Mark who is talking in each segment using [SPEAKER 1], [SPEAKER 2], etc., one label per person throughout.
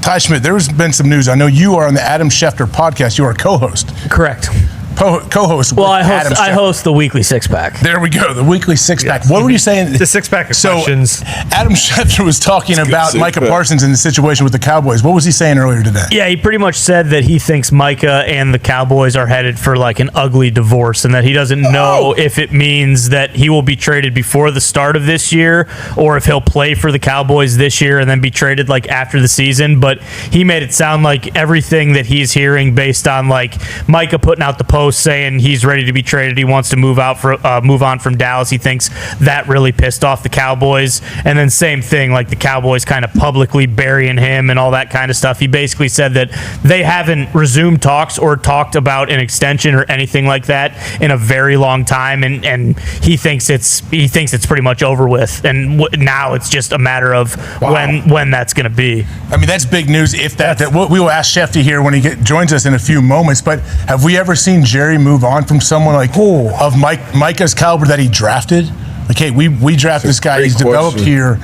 [SPEAKER 1] Ty Schmidt, there's been some news. I know you are on the Adam Schefter podcast. You are a co-host.
[SPEAKER 2] Correct.
[SPEAKER 1] Co-host.
[SPEAKER 2] Well, I host the weekly Six Pack.
[SPEAKER 1] There we go, the weekly Six Pack. Yes. What were you saying?
[SPEAKER 3] The Six Pack of questions.
[SPEAKER 1] Adam Schefter was talking about Micah Parsons and the situation with the Cowboys. What was he saying earlier today?
[SPEAKER 2] Yeah, he pretty much said that he thinks Micah and the Cowboys are headed for like an ugly divorce, and that he doesn't know if it means that he will be traded before the start of this year or if he'll play for the Cowboys this year and then be traded like after the season. But he made it sound like everything that he's hearing based on like Micah putting out the post saying he's ready to be traded. He wants to move on from Dallas. He thinks that really pissed off the Cowboys. And then same thing, like the Cowboys kind of publicly burying him and all that kind of stuff. He basically said that they haven't resumed talks or talked about an extension or anything like that in a very long time. And he thinks it's pretty much over with. And now it's just a matter of when that's going to be.
[SPEAKER 1] I mean, that's big news. If that we will ask Schefter here when he joins us in a few moments. But have we ever seen Jerry move on from someone like of Micah's caliber that he drafted? Like, hey, we draft this guy. He's developed here,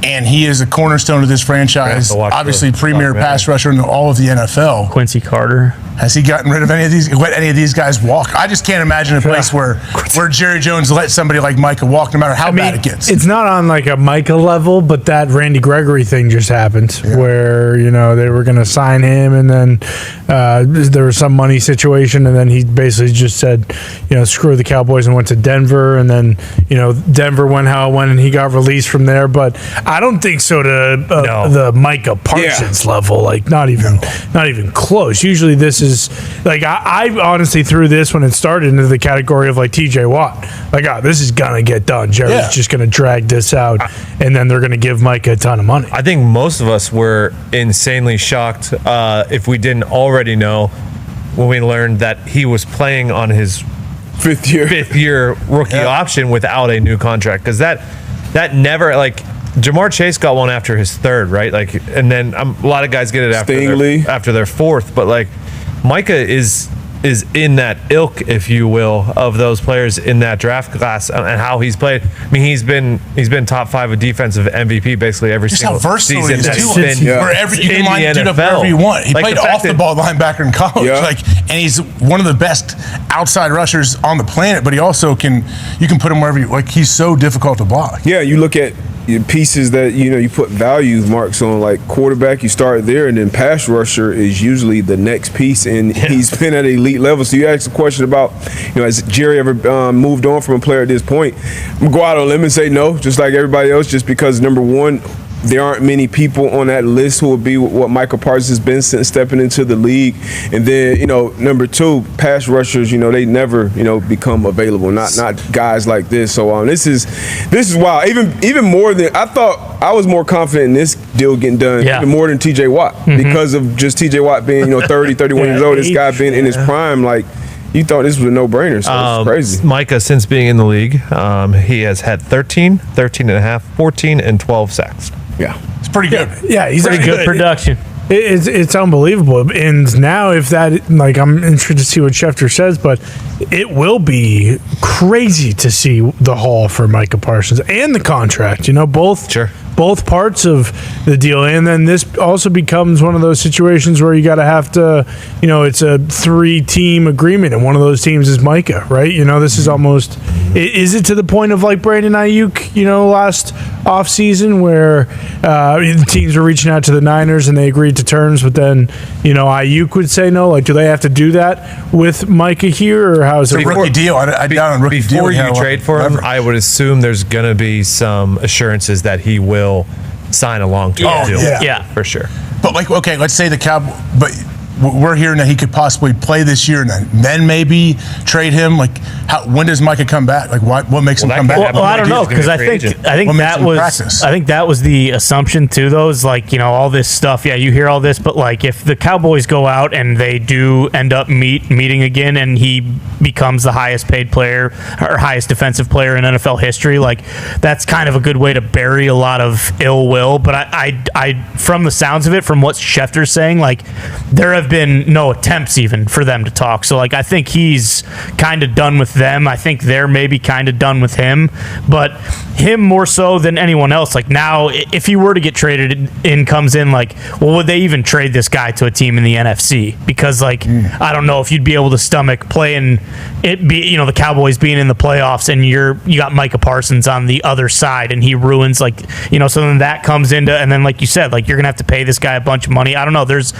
[SPEAKER 1] and he is a cornerstone of this franchise. Obviously, premier pass rusher in all of the NFL.
[SPEAKER 2] Quincy Carter.
[SPEAKER 1] Has he gotten rid of any of these? Let any of these guys walk? I just can't imagine a place where Jerry Jones let somebody like Micah walk, no matter how bad it gets.
[SPEAKER 4] It's not on like a Micah level, but that Randy Gregory thing just happened, where they were going to sign him, and then there was some money situation, and then he basically just said, screw the Cowboys and went to Denver, and then Denver went how it went, and he got released from there. But I don't think so to the Micah Parsons level, like not even close. Usually this is like I honestly threw this when it started into the category of like TJ Watt. Like, this is gonna get done. Jerry's just gonna drag this out, and then they're gonna give Micah a ton of money.
[SPEAKER 3] I think most of us were insanely shocked if we didn't already know when we learned that he was playing on his fifth year rookie option without a new contract, because that never, like, Jamar Chase got one after his third, right? Like, and then a lot of guys get it after their fourth, but like Micah is in that ilk, if you will, of those players in that draft class and how he's played. I mean, he's been top 5 of defensive MVP basically every single season.
[SPEAKER 1] Wherever you can line it up wherever you want. He played off the ball linebacker in college, and he's one of the best outside rushers on the planet. But he also you can put him wherever you like. He's so difficult to block.
[SPEAKER 5] Yeah, you look at pieces that you put value marks on, like quarterback, you start there, and then pass rusher is usually the next piece, and he's been at an elite level. So you asked a question about has Jerry ever moved on from a player at this point? I'm gonna go out on a limb and say no, just like everybody else, just because number one, there aren't many people on that list who will be what Micah Parsons has been since stepping into the league. And then, number two, pass rushers, they never, become available. Not guys like this. So this is wild. Even more than I thought. I was more confident in this deal getting done, even more than TJ Watt, because of just TJ Watt being 30, 31 years old. This guy being in his prime, like. You thought this was a no-brainer, so it's crazy.
[SPEAKER 3] Micah, since being in the league, he has had 13 and a half, 14, and 12 sacks.
[SPEAKER 1] Yeah. It's pretty good.
[SPEAKER 4] Yeah, he's
[SPEAKER 2] pretty good production.
[SPEAKER 4] It's unbelievable. And now if that, like, I'm interested to see what Schefter says, but it will be crazy to see the haul for Micah Parsons and the contract, both parts of the deal. And then this also becomes one of those situations where you got to have to, it's a 3-team agreement, and one of those teams is Micah, right? This is almost, is it to the point of like Brandon Ayuk, last offseason where the teams were reaching out to the Niners and they agreed to terms, but then, Ayuk would say no? Like, do they have to do that with Micah here, or how is it?
[SPEAKER 1] It's a rookie deal.
[SPEAKER 3] Before you trade for him, I would assume there's going to be some assurances that he will sign a long-term deal.
[SPEAKER 2] Yeah,
[SPEAKER 3] for sure.
[SPEAKER 1] But let's say the Cowboys, but we're hearing that he could possibly play this year, and then maybe trade him. Like, when does Micah come back? Like, what makes him come back?
[SPEAKER 2] Well, I don't know, because I think that was the assumption too. Though, is like all this stuff. Yeah, you hear all this, but like if the Cowboys go out and they do end up meeting again, and he becomes the highest paid player or highest defensive player in NFL history, like that's kind of a good way to bury a lot of ill will. But I from the sounds of it, from what Schefter's saying, like there have have been no attempts even for them to talk. So, like, I think he's kind of done with them. I think they're maybe kind of done with him. But him more so than anyone else. Like, now, if he were to get traded in, comes in, like, well, would they even trade this guy to a team in the NFC? Because, like, I don't know if you'd be able to stomach playing it, the Cowboys being in the playoffs and you got Micah Parsons on the other side and he ruins, like, so then that comes into, and then, like you said, like, you're going to have to pay this guy a bunch of money. I don't know. There's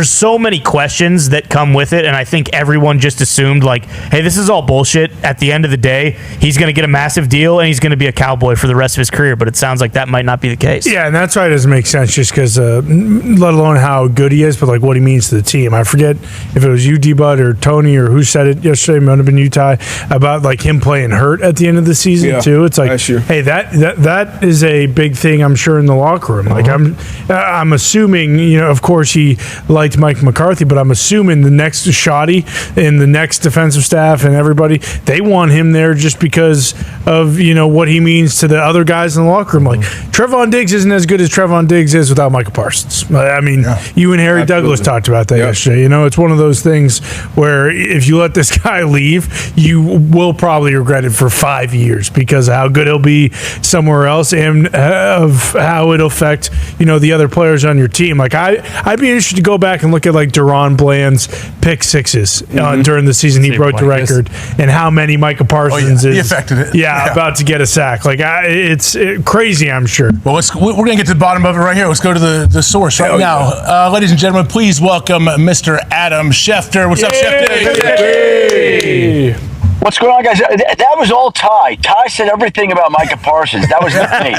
[SPEAKER 2] so many questions that come with it, and I think everyone just assumed, like, hey, this is all bullshit. At the end of the day, he's going to get a massive deal and he's going to be a Cowboy for the rest of his career, but it sounds like that might not be the case.
[SPEAKER 4] Yeah, and that's why it doesn't make sense just because, let alone how good he is, but, like, what he means to the team. I forget if it was you, D-Bud, or Tony, or who said it yesterday, it might have been you, Ty, about, like, him playing hurt at the end of the season, too. It's like, hey, that is a big thing, I'm sure, in the locker room. Like, I'm assuming, of course, he liked Mike McCarthy, but I'm assuming the next shoddy and the next defensive staff and everybody, they want him there just because of, what he means to the other guys in the locker room. Like, Trevon Diggs isn't as good as Trevon Diggs is without Micah Parsons. I mean, you and Harry Douglas talked about that yesterday. It's one of those things where if you let this guy leave, you will probably regret it for 5 years because of how good he'll be somewhere else and of how it'll affect, the other players on your team. Like, I'd be interested to go back and look at, like, Deron Bland's pick sixes during the season. He broke the record, and how many Micah Parsons is.
[SPEAKER 1] He affected it.
[SPEAKER 4] Yeah, about to get a sack. Like, it's crazy, I'm sure.
[SPEAKER 1] Well, we're going to get to the bottom of it right here. Let's go to the source right now. Ladies and gentlemen, please welcome Mr. Adam Schefter. What's up, Schefter?
[SPEAKER 4] Hey.
[SPEAKER 6] What's going on, guys? That was all Ty. Ty said everything about Micah Parsons. That was not me.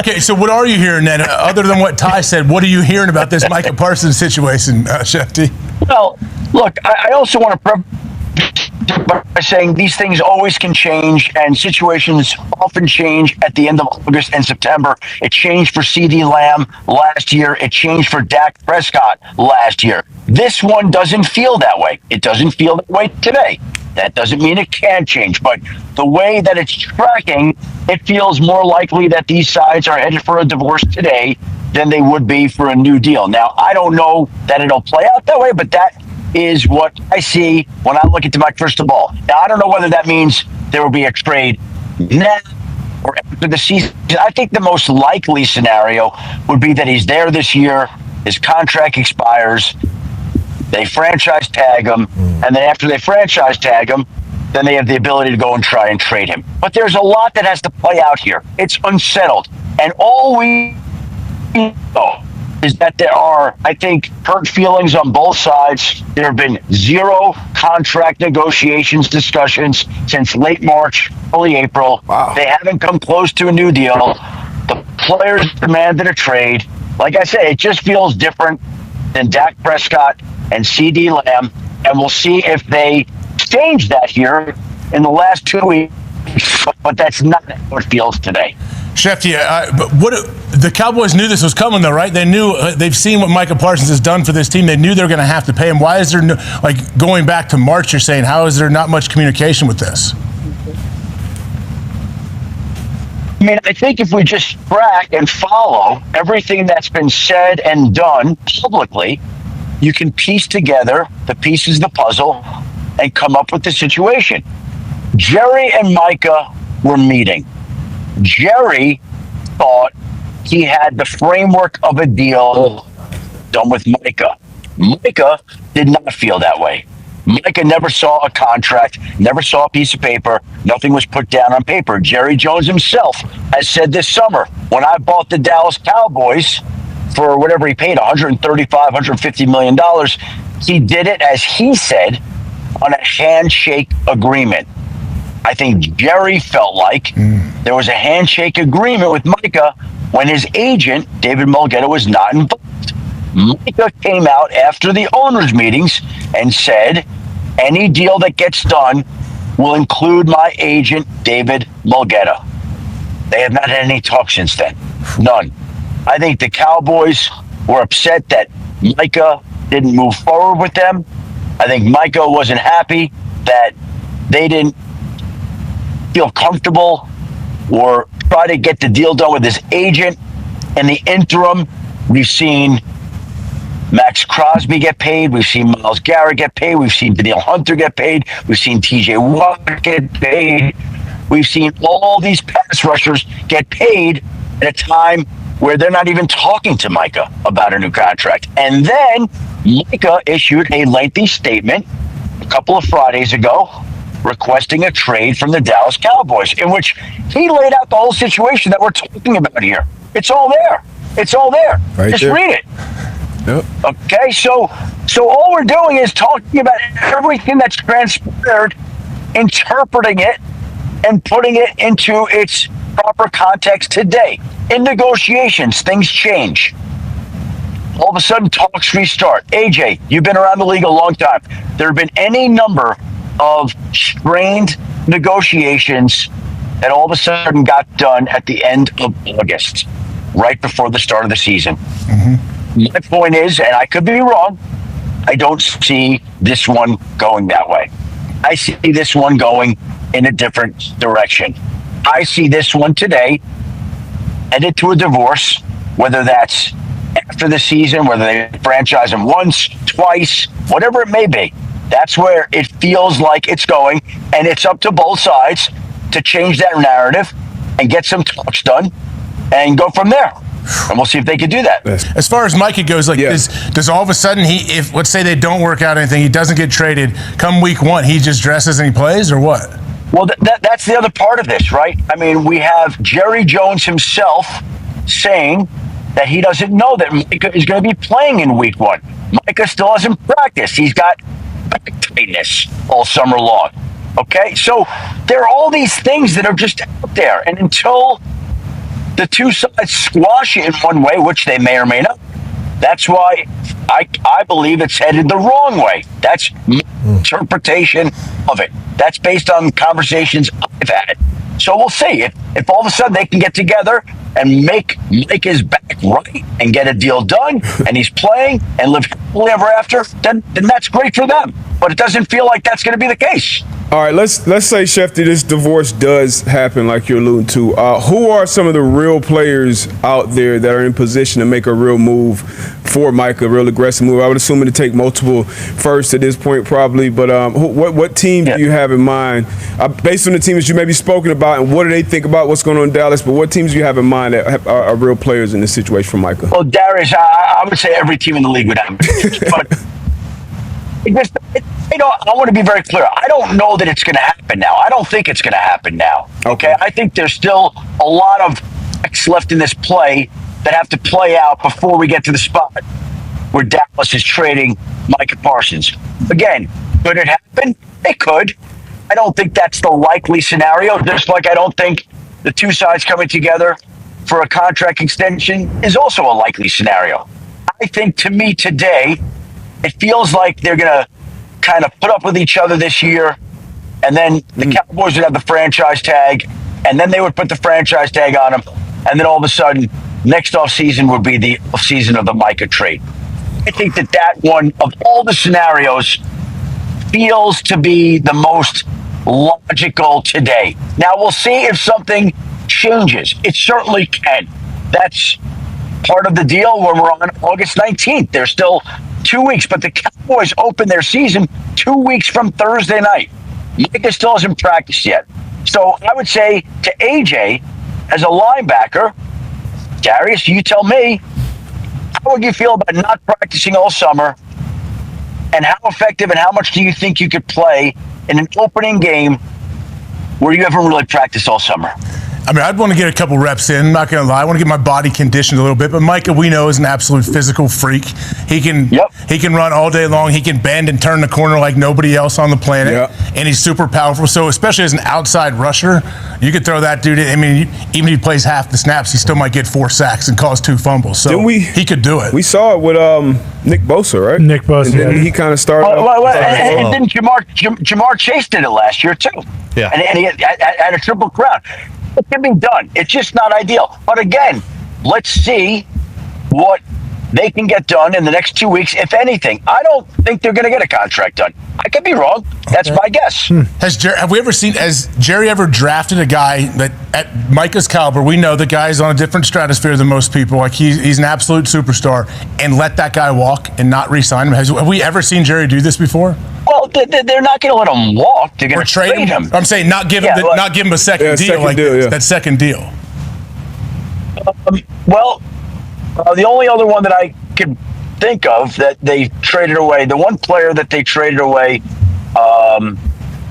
[SPEAKER 1] Okay, so what are you hearing then? Other than what Ty said, what are you hearing about this Micah Parsons situation, Schefty?
[SPEAKER 6] Well, look, I also want to by saying these things always can change and situations often change at the end of August and September. It changed for CeeDee Lamb last year. It changed for Dak Prescott last year. This one doesn't feel that way. It doesn't feel that way today. That doesn't mean it can't change, but the way that it's tracking, it feels more likely that these sides are headed for a divorce today than they would be for a new deal. Now, I don't know that it'll play out that way, but that is what I see when I look into my crystal ball. Now, I don't know whether that means there will be a trade now or after the season. I think the most likely scenario would be that he's there this year, his contract expires, they franchise tag him, and then after they franchise tag him, then they have the ability to go and try and trade him. But there's a lot that has to play out here. It's unsettled. And all we know is that there are, I think, hurt feelings on both sides. There have been zero contract negotiations discussions since late March, early April.
[SPEAKER 5] Wow.
[SPEAKER 6] They haven't come close to a new deal. The players demanded a trade. Like I said, it just feels different than Dak Prescott and CeeDee Lamb, and we'll see if they change that here in the last 2 weeks, but that's not how it feels today.
[SPEAKER 1] Schefter, but the Cowboys knew this was coming, though, right? They knew they've seen what Micah Parsons has done for this team. They knew they were going to have to pay him. Why is there going back to March? You're saying, how is there not much communication with this?
[SPEAKER 6] I mean, I think if we just track and follow everything that's been said and done publicly, you can piece together the pieces of the puzzle and come up with the situation. Jerry and Micah were meeting. Jerry thought he had the framework of a deal done with Micah. Micah did not feel that way. Micah never saw a contract, never saw a piece of paper. Nothing was put down on paper. Jerry Jones himself has said this summer, when I bought the Dallas Cowboys for whatever he paid, $135, $150 million, he did it, as he said, on a handshake agreement. I think Jerry felt like there was a handshake agreement with Micah when his agent, David Mulgeta, was not involved. Micah came out after the owners' meetings and said, any deal that gets done will include my agent, David Mulgeta. They have not had any talk since then. None. I think the Cowboys were upset that Micah didn't move forward with them. I think Micah wasn't happy that they didn't feel comfortable or try to get the deal done with his agent. In the interim, we've seen Max Crosby get paid. We've seen Myles Garrett get paid. We've seen Danielle Hunter get paid. We've seen TJ Watt get paid. We've seen all these pass rushers get paid at a time where they're not even talking to Micah about a new contract. And then Micah issued a lengthy statement a couple of Fridays ago requesting a trade from the Dallas Cowboys, in which he laid out the whole situation that we're talking about here. It's all there. It's all there.
[SPEAKER 5] Right
[SPEAKER 6] Just
[SPEAKER 5] there.
[SPEAKER 6] read it.
[SPEAKER 5] Yep.
[SPEAKER 6] Okay, so all we're doing is talking about everything that's transpired, interpreting it, and putting it into its proper context today. In negotiations, things change. All of a sudden, talks restart. AJ, you've been around the league a long time. There have been any number of strained negotiations that all of a sudden got done at the end of August, right before the start of the season. My point is, and I could be wrong, I don't see this one going that way. I see this one going in a different direction. I see this one today headed to a divorce, whether that's after the season, whether they franchise him once, twice, whatever it may be. That's where it feels like it's going, and it's up to both sides to change that narrative and get some talks done and go from there. And we'll see if they can do that.
[SPEAKER 1] As far as Micah goes, like, does all of a sudden if let's say they don't work out anything, he doesn't get traded, come week one, he just dresses and he plays, or what?
[SPEAKER 6] Well, that's the other part of this, right? I mean, we have Jerry Jones himself saying that he doesn't know that Micah is going to be playing in week one. Micah still hasn't practiced. He's got back tightness all summer long. Okay? So there are all these things that are just out there. And until the two sides squash it in one way, which they may or may not, that's why I believe it's headed the wrong way. That's my interpretation of it. That's based on conversations I've had. So we'll see. If all of a sudden they can get together and make his back right and get a deal done, and he's playing and live happily ever after, then that's great for them. But it doesn't feel like that's going to be the case.
[SPEAKER 5] All right, let's say, Schefter, this divorce does happen like you're alluding to. Who are some of the real players out there that are in position to make a real move for Micah, a real aggressive move? I would assume it'd take multiple firsts at this point probably, but what team do you have in mind? Based on the teams you may be spoken about, and what do they think about what's going on in Dallas, but what teams do you have in mind that are real players in this situation for Micah?
[SPEAKER 6] Well, Darius, I would say every team in the league would have but I want to be very clear. I don't know that it's going to happen now. I don't think it's going to happen now. Okay? I think there's still a lot of acts left in this play that have to play out before we get to the spot where Dallas is trading Micah Parsons. Again, could it happen? It could. I don't think that's the likely scenario, just like I don't think the two sides coming together for a contract extension is also a likely scenario. I think, to me today, it feels like they're going to kind of put up with each other this year, and then the Cowboys would have the franchise tag, and then they would put the franchise tag on him, and then all of a sudden, next offseason would be the offseason of the Micah trade. I think that one, of all the scenarios, feels to be the most logical today. Now, we'll see if something changes. It certainly can. That's part of the deal when we're on August 19th. There's still 2 weeks, but the Cowboys open their season 2 weeks from Thursday night. Micah still hasn't practiced yet. So I would say to AJ, as a linebacker, Darius, you tell me, how would you feel about not practicing all summer, and how effective and how much do you think you could play in an opening game where you haven't really practiced all summer?
[SPEAKER 1] I mean, I'd want to get a couple reps in. I'm not going to lie. I want to get my body conditioned a little bit. But Micah, we know, is an absolute physical freak. He can run all day long. He can bend and turn the corner like nobody else on the planet. And he's super powerful. So especially as an outside rusher, you could throw that dude in. I mean, even if he plays half the snaps, he still might get 4 sacks and cause 2 fumbles. So he could do it.
[SPEAKER 5] We saw it with Nick Bosa, right?
[SPEAKER 4] Nick Bosa.
[SPEAKER 5] And he kind of started.
[SPEAKER 6] And then Jamar Chase did it last year too.
[SPEAKER 3] Yeah.
[SPEAKER 6] And he had a triple crown. It can be done. It's just not ideal. But again, let's see what they can get done in the next 2 weeks, if anything. I don't think they're going to get a contract done. I could be wrong. That's my guess.
[SPEAKER 1] Have we ever seen, has Jerry ever drafted a guy that at Micah's caliber, we know the guy's on a different stratosphere than most people, like he's an absolute superstar, and let that guy walk and not re-sign him? Have we ever seen Jerry do this before?
[SPEAKER 6] Well, they're not going to let him walk. They're going to trade him.
[SPEAKER 1] I'm saying not give him a second deal, that second deal.
[SPEAKER 6] The only other one that I could think of that they traded away, the one player that they traded away,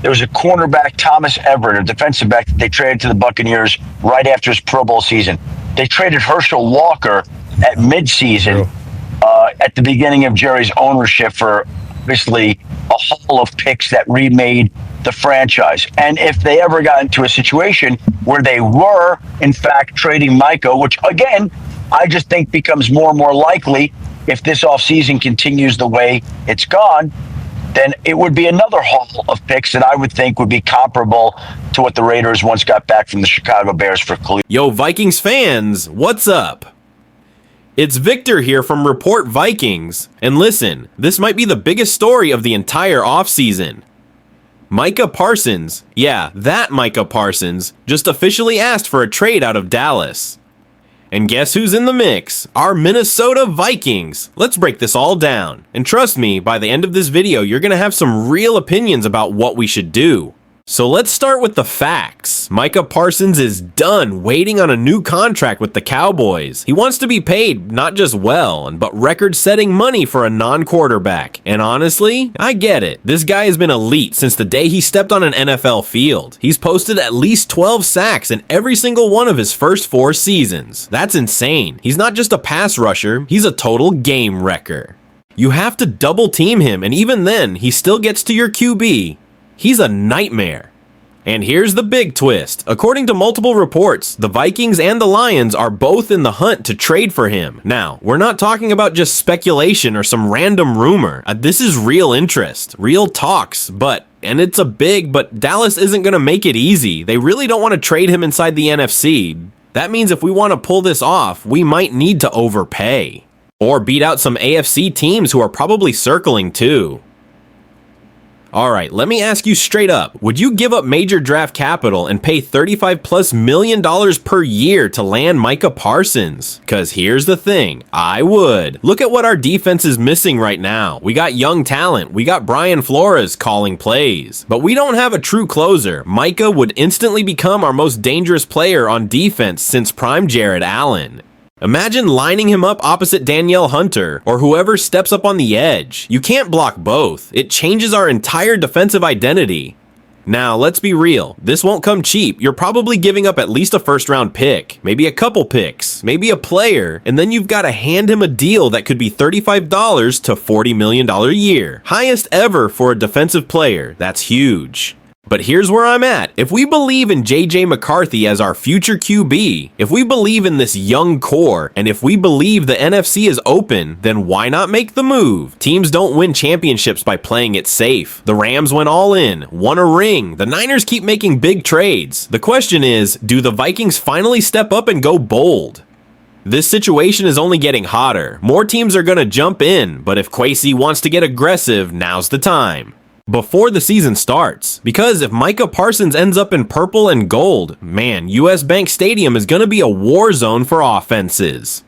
[SPEAKER 6] there was a cornerback, Thomas Everett, a defensive back that they traded to the Buccaneers right after his Pro Bowl season. They traded Herschel Walker at midseason at the beginning of Jerry's ownership for obviously a haul of picks that remade the franchise. And if they ever got into a situation where they were, in fact, trading Micah, which, again, I just think becomes more and more likely if this offseason continues the way it's gone, then it would be another haul of picks that I would think would be comparable to what the Raiders once got back from the Chicago Bears for Khalil.
[SPEAKER 7] Yo, Vikings fans, what's up? It's Victor here from Report Vikings, and listen, this might be the biggest story of the entire offseason. Micah Parsons, yeah, that Micah Parsons, just officially asked for a trade out of Dallas. And guess who's in the mix? Our Minnesota Vikings. Let's break this all down. And trust me, by the end of this video, you're gonna have some real opinions about what we should do. So let's start with the facts. Micah Parsons is done waiting on a new contract with the Cowboys. He wants to be paid not just well, but record-setting money for a non-quarterback. And honestly, I get it. This guy has been elite since the day he stepped on an NFL field. He's posted at least 12 sacks in every single one of his first 4 seasons. That's insane. He's not just a pass rusher, he's a total game wrecker. You have to double team him, and even then, he still gets to your QB. He's a nightmare. And here's the big twist. According to multiple reports, the Vikings and the Lions are both in the hunt to trade for him. Now, we're not talking about just speculation or some random rumor. This is real interest, real talks, and it's but Dallas isn't going to make it easy. They really don't want to trade him inside the NFC. That means if we want to pull this off, we might need to overpay. Or beat out some AFC teams who are probably circling too. Alright, let me ask you straight up, would you give up major draft capital and pay $35+ million per year to land Micah Parsons? Cause here's the thing, I would. Look at what our defense is missing right now. We got young talent, we got Brian Flores calling plays, but we don't have a true closer. Micah would instantly become our most dangerous player on defense since prime Jared Allen. Imagine lining him up opposite Danielle Hunter, or whoever steps up on the edge. You can't block both. It changes our entire defensive identity. Now, let's be real. This won't come cheap. You're probably giving up at least a first-round pick, maybe a couple picks, maybe a player, and then you've got to hand him a deal that could be $35 to $40 million a year. Highest ever for a defensive player. That's huge. But here's where I'm at. If we believe in JJ McCarthy as our future QB, if we believe in this young core, and if we believe the NFC is open, then why not make the move? Teams don't win championships by playing it safe. The Rams went all in, won a ring. The Niners keep making big trades. The question is, do the Vikings finally step up and go bold? This situation is only getting hotter. More teams are gonna jump in, but if Kwesi wants to get aggressive, now's the time. Before the season starts, because if Micah Parsons ends up in purple and gold, man, US Bank Stadium is going to be a war zone for offenses.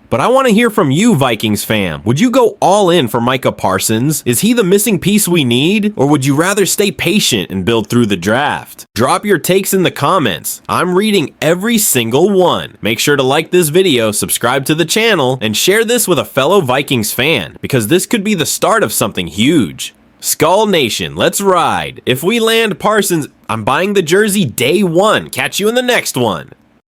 [SPEAKER 7] But I want to hear from you, Vikings fam. Would you go all in for Micah Parsons? Is he the missing piece we need? Or would you rather stay patient and build through the draft? Drop your takes in the comments. I'm reading every single one. Make sure to like this video, subscribe to the channel, and share this with a fellow Vikings fan, because this could be the start of something huge. Skull Nation, let's ride. If we land Parsons, I'm buying the jersey day one. Catch you in the next one.